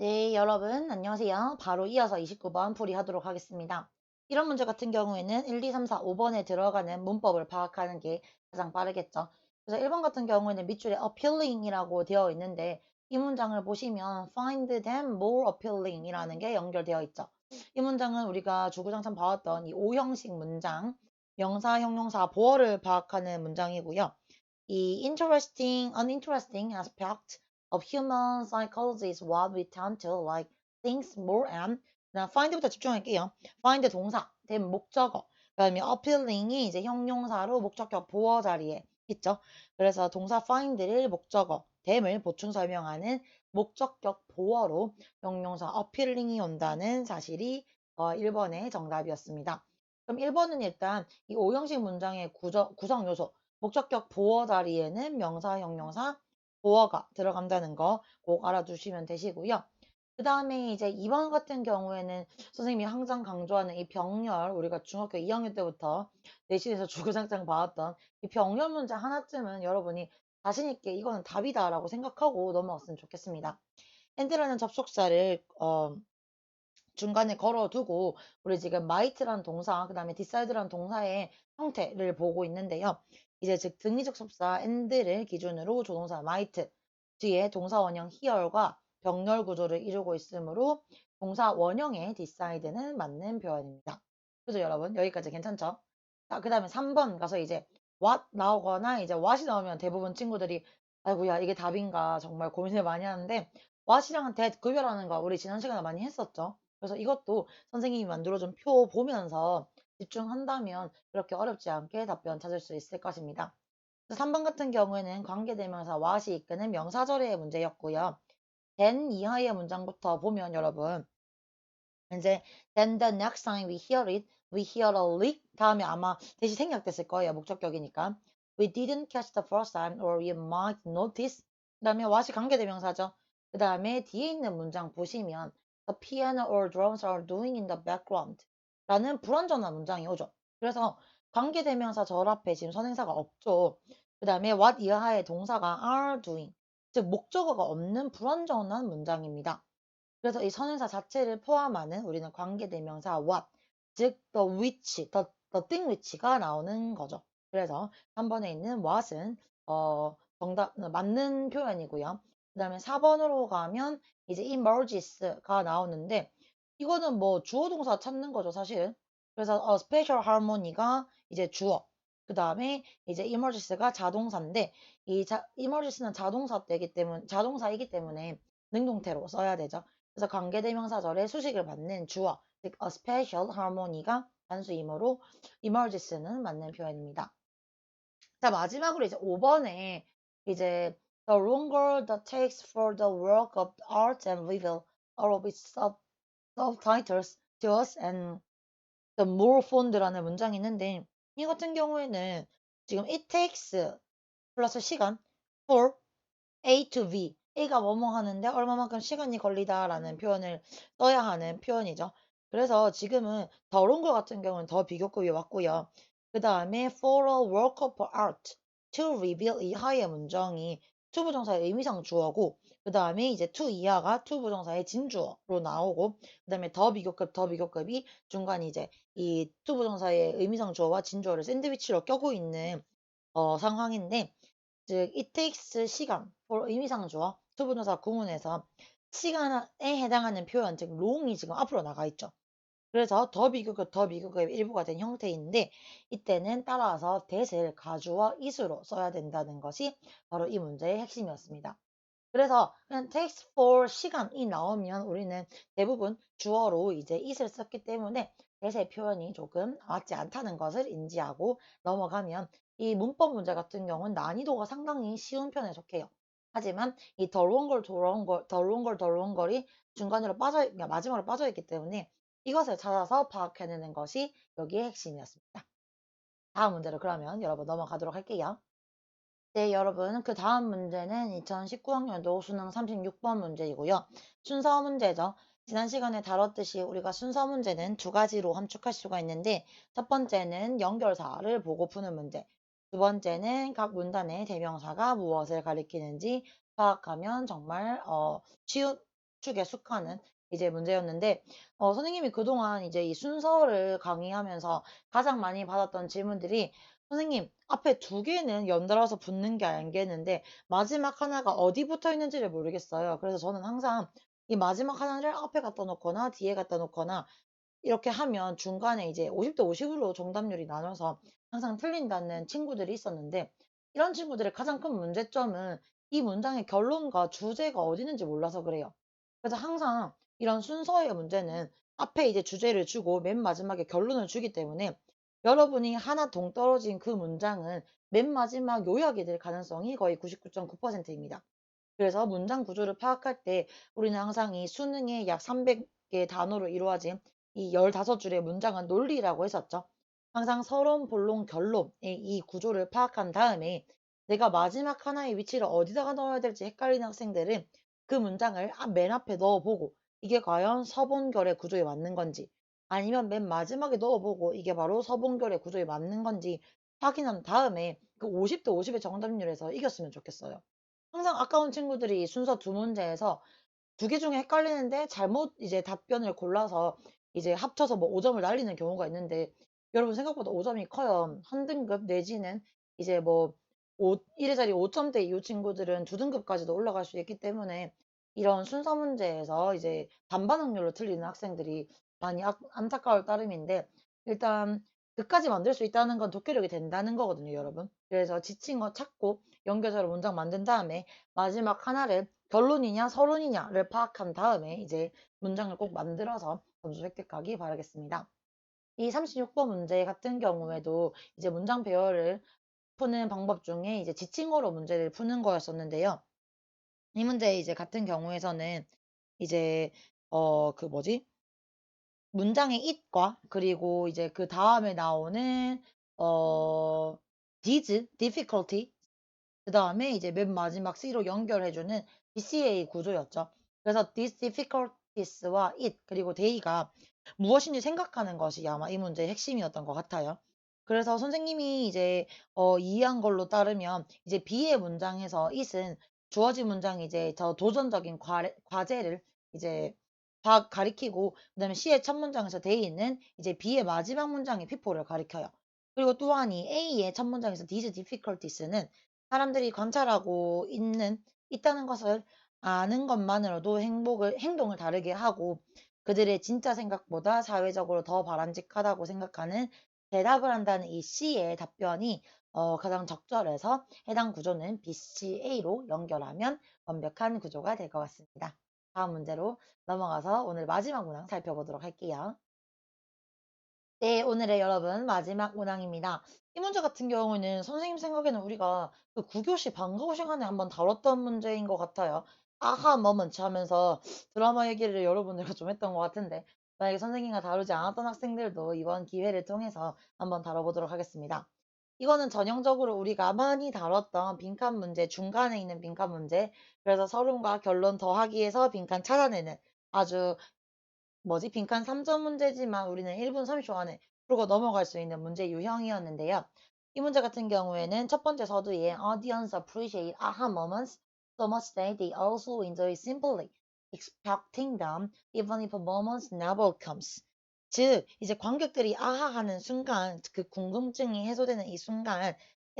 네, 여러분, 안녕하세요. 바로 이어서 29번 풀이하도록 하겠습니다. 이런 문제 같은 경우에는 1, 2, 3, 4, 5번에 들어가는 문법을 파악하는 게 가장 빠르겠죠. 그래서 1번 같은 경우에는 밑줄에 appealing이라고 되어 있는데 이 문장을 보시면 find them more appealing이라는 게 연결되어 있죠. 이 문장은 우리가 주구장창 봐왔던 이 오형식 문장, 명사, 형용사, 보어를 파악하는 문장이고요. 이 interesting, uninteresting aspect of human psychology is what we tend to like things more and 그다음 find부터 집중할게요. find 동사, then 목적어, 그다음에 appealing이 이제 형용사로 목적격 보어 자리에 있죠. 그래서 동사 find를 목적어, them을 보충 설명하는 목적격 보어로 형용사 appealing이 온다는 사실이 1번의 정답이었습니다. 그럼 1번은 일단 이 오형식 문장의 구성 요소, 목적격 보어 자리에는 명사, 형용사, 보어가 들어간다는 거 꼭 알아두시면 되시고요. 그 다음에 이제 2번 같은 경우에는 선생님이 항상 강조하는 이 병렬, 우리가 중학교 2학년 때부터 내신에서 주구장창 봐왔던 이 병렬 문제 하나쯤은 여러분이 자신있게 이거는 답이다라고 생각하고 넘어갔으면 좋겠습니다. 엔드라는 접속사를 중간에 걸어두고 우리 지금 might라는 동사, 그 다음에 decide라는 동사의 형태를 보고 있는데요. 이제 즉 등위적 접사 and를 기준으로 조동사 might 뒤에 동사 원형 here과 병렬 구조를 이루고 있으므로 동사 원형의 decide는 맞는 표현입니다. 그죠, 여러분? 여기까지 괜찮죠? 자, 그 다음에 3번 가서 이제 what 나오거나 이제 what이 나오면 대부분 친구들이 아이고야 이게 답인가 정말 고민을 많이 하는데 what이랑은 that 구별하는 거 우리 지난 시간에 많이 했었죠. 그래서 이것도 선생님이 만들어준 표 보면서 집중한다면 그렇게 어렵지 않게 답변 찾을 수 있을 것입니다. 3번 같은 경우에는 관계대명사 what이 이끄는 명사절의 문제였고요. then 이하의 문장부터 보면 여러분 이제 then the next time we hear it, we hear a leak 다음에 아마 대시 생략됐을 거예요. 목적격이니까. We didn't catch the first time or you might notice. 그 다음에 what이 관계대명사죠. 그 다음에 뒤에 있는 문장 보시면 the piano or drums are doing in the background 라는 불완전한 문장이 오죠. 그래서 관계대명사 절 앞에 지금 선행사가 없죠. 그 다음에 what 이하의 동사가 are doing 즉 목적어가 없는 불완전한 문장입니다. 그래서 이 선행사 자체를 포함하는 우리는 관계대명사 what, 즉 the which, the thing which가 나오는 거죠. 그래서 3번에 있는 what은 정답 맞는 표현이고요. 그다음에 4번으로 가면 이제 emerges가 나오는데 이거는 뭐 주어 동사 찾는 거죠, 사실. 그래서 special harmony가 이제 주어. 그다음에 이제 emerges가 자동사인데 emerges는 자동사이기 때문에 능동태로 써야 되죠. 그래서 관계대명사절에 수식을 받는 주어, 즉 a special harmony가 단수이므로 emerges는 맞는 표현입니다. 자, 마지막으로 이제 5번에 이제 the longer the takes for the work of art and reveal all of its subtitles to us and the more fond라는 문장이 있는데 이 같은 경우에는 지금 it takes 플러스 시간 for A to B. A가 뭐뭐 하는데 얼마만큼 시간이 걸리다라는 표현을 써야 하는 표현이죠. 그래서 지금은 더러운 것 같은 경우는 더 비교급이 왔고요. 그 다음에 for a work of art to reveal 이하의 문장이 to 부정사의 의미상 주어고 그 다음에 이제 to 이하가 to 부정사의 진주어로 나오고 그 다음에 더 비교급이 중간 이제 이 to 부정사의 의미상 주어와 진주어를 샌드위치로 껴고 있는 상황인데 즉 it takes 시간 for 의미상 주어 투부정사 구문에서 시간에 해당하는 표현 즉 long이 지금 앞으로 나가 있죠. 그래서 더 비교급의 일부가 된 형태인데 이때는 따라서 that을 가주어 is로 써야 된다는 것이 바로 이 문제의 핵심이었습니다. 그래서 그냥 takes for 시간이 나오면 우리는 대부분 주어로 이제 it을 썼기 때문에 대세 표현이 조금 맞지 않다는 것을 인지하고 넘어가면 이 문법 문제 같은 경우는 난이도가 상당히 쉬운 편에 속해요. 하지만 이 덜렁걸이 중간으로 그러니까 마지막으로 빠져있기 때문에 이것을 찾아서 파악해내는 것이 여기의 핵심이었습니다. 다음 문제로 그러면 여러분 넘어가도록 할게요. 네, 여러분. 그 다음 문제는 2019학년도 수능 36번 문제이고요. 순서 문제죠. 지난 시간에 다뤘듯이 우리가 순서 문제는 두 가지로 함축할 수가 있는데 첫 번째는 연결사를 보고 푸는 문제. 두 번째는 각 문단의 대명사가 무엇을 가리키는지 파악하면 정말 쉬운 축에 숙하는 이제 문제였는데, 선생님이 그동안 이제 이 순서를 강의하면서 가장 많이 받았던 질문들이, 선생님, 앞에 두 개는 연달아서 붙는 게 알겠는데, 마지막 하나가 어디 붙어 있는지를 모르겠어요. 그래서 저는 항상 이 마지막 하나를 앞에 갖다 놓거나 뒤에 갖다 놓거나 이렇게 하면 중간에 이제 50대 50으로 정답률이 나눠서 항상 틀린다는 친구들이 있었는데, 이런 친구들의 가장 큰 문제점은 이 문장의 결론과 주제가 어디 있는지 몰라서 그래요. 그래서 항상 이런 순서의 문제는 앞에 이제 주제를 주고 맨 마지막에 결론을 주기 때문에 여러분이 하나 동떨어진 그 문장은 맨 마지막 요약이 될 가능성이 거의 99.9%입니다. 그래서 문장 구조를 파악할 때 우리는 항상 이 수능의 약 300개 단어로 이루어진 이 15줄의 문장은 논리라고 했었죠. 항상 서론, 본론, 결론의 이 구조를 파악한 다음에 내가 마지막 하나의 위치를 어디다가 넣어야 될지 헷갈리는 학생들은 그 문장을 맨 앞에 넣어보고 이게 과연 서본결의 구조에 맞는 건지, 아니면 맨 마지막에 넣어보고 이게 바로 서본결의 구조에 맞는 건지 확인한 다음에 그 50대 50의 정답률에서 이겼으면 좋겠어요. 항상 아까운 친구들이 순서 두 문제에서 두 개 중에 헷갈리는데 잘못 이제 답변을 골라서 이제 합쳐서 뭐 5점을 날리는 경우가 있는데, 여러분 생각보다 5점이 커요. 한 등급 내지는 이제 뭐 1회짜리 5점대 이후 친구들은 두 등급까지도 올라갈 수 있기 때문에 이런 순서 문제에서 이제 반반 확률로 틀리는 학생들이 많이 안타까울 따름인데, 일단 그까지 만들 수 있다는 건 독해력이 된다는 거거든요, 여러분. 그래서 지친 거 찾고 연결해서 문장 만든 다음에 마지막 하나를 결론이냐 서론이냐를 파악한 다음에 이제 문장을 꼭 만들어서 점수 획득하기 바라겠습니다. 이 36번 문제 같은 경우에도 이제 문장 배열을 푸는 방법 중에 이제 지칭어로 문제를 푸는 거였었는데요. 이 문제 이제 같은 경우에서는 이제 그 뭐지? 문장의 it과 그리고 이제 그 다음에 나오는 어 these difficulty, 그다음에 이제 맨 마지막 C로 연결해주는 BCA 구조였죠. 그래서 these difficulties와 it 그리고 they가 무엇인지 생각하는 것이 아마 이 문제의 핵심이었던 것 같아요. 그래서 선생님이 이제 이해한 걸로 따르면 이제 B의 문장에서 it은 주어진 문장이 이제 저 도전적인 과제를 이제 가리키고, 그다음에 C의 첫 문장에서 they는 이제 B의 마지막 문장의 피포를 가리켜요. 그리고 또한 이 A의 첫 문장에서 these difficulties는 사람들이 관찰하고 있다는 것을 아는 것만으로도 행동을 다르게 하고 그들의 진짜 생각보다 사회적으로 더 바람직하다고 생각하는 대답을 한다는 이 C의 답변이 가장 적절해서 해당 구조는 BCA로 연결하면 완벽한 구조가 될 것 같습니다. 다음 문제로 넘어가서 오늘 마지막 문항 살펴보도록 할게요. 네, 오늘의 여러분 마지막 문항입니다. 이 문제 같은 경우는 선생님 생각에는 우리가 그 9교시 방과후 시간에 한번 다뤘던 문제인 것 같아요. 아하 머먼트 하면서 드라마 얘기를 여러분들과 좀 했던 것 같은데, 만약에 선생님과 다루지 않았던 학생들도 이번 기회를 통해서 한번 다뤄보도록 하겠습니다. 이거는 전형적으로 우리가 많이 다뤘던 빈칸 문제, 중간에 있는 빈칸 문제, 그래서 서론과 결론 더하기에서 빈칸 찾아내는 아주 빈칸 3점 문제지만 우리는 1분 30초 안에 풀고 넘어갈 수 있는 문제 유형이었는데요. 이 문제 같은 경우에는 첫 번째 서두에 audience appreciate aha moments so much that they also enjoy simply expecting them even if a moment never comes. 즉, 이제 관객들이 아하 하는 순간, 그 궁금증이 해소되는 이 순간의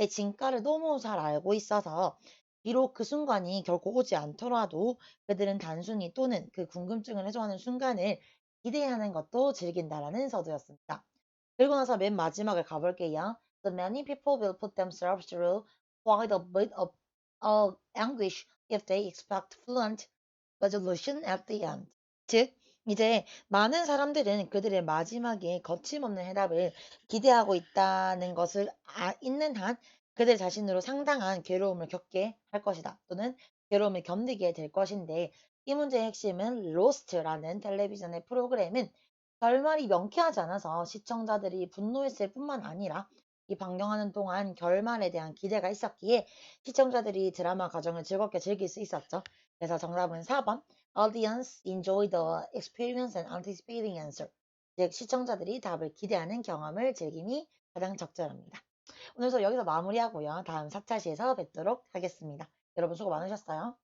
진가를 너무 잘 알고 있어서 비록 그 순간이 결코 오지 않더라도 그들은 단순히 또는 그 궁금증을 해소하는 순간을 기대하는 것도 즐긴다라는 서두였습니다. 그리고 나서 맨 마지막을 가볼게요. The many people will put themselves through quite a bit of anguish if they expect fluent resolution at the end. 즉, 이제 많은 사람들은 그들의 마지막에 거침없는 해답을 기대하고 있다는 것을 있는 한 그들 자신으로 상당한 괴로움을 겪게 할 것이다. 또는 괴로움을 견디게 될 것인데, 이 문제의 핵심은 로스트라는 텔레비전의 프로그램은 결말이 명쾌하지 않아서 시청자들이 분노했을 뿐만 아니라 이 방영하는 동안 결말에 대한 기대가 있었기에 시청자들이 드라마 과정을 즐겁게 즐길 수 있었죠. 그래서 정답은 4번 Audience enjoy the experience and anticipating answer. 즉 시청자들이 답을 기대하는 경험을 즐김이 가장 적절합니다. 오늘도 여기서 마무리하고요. 다음 4차시에서 뵙도록 하겠습니다. 여러분 수고 많으셨어요.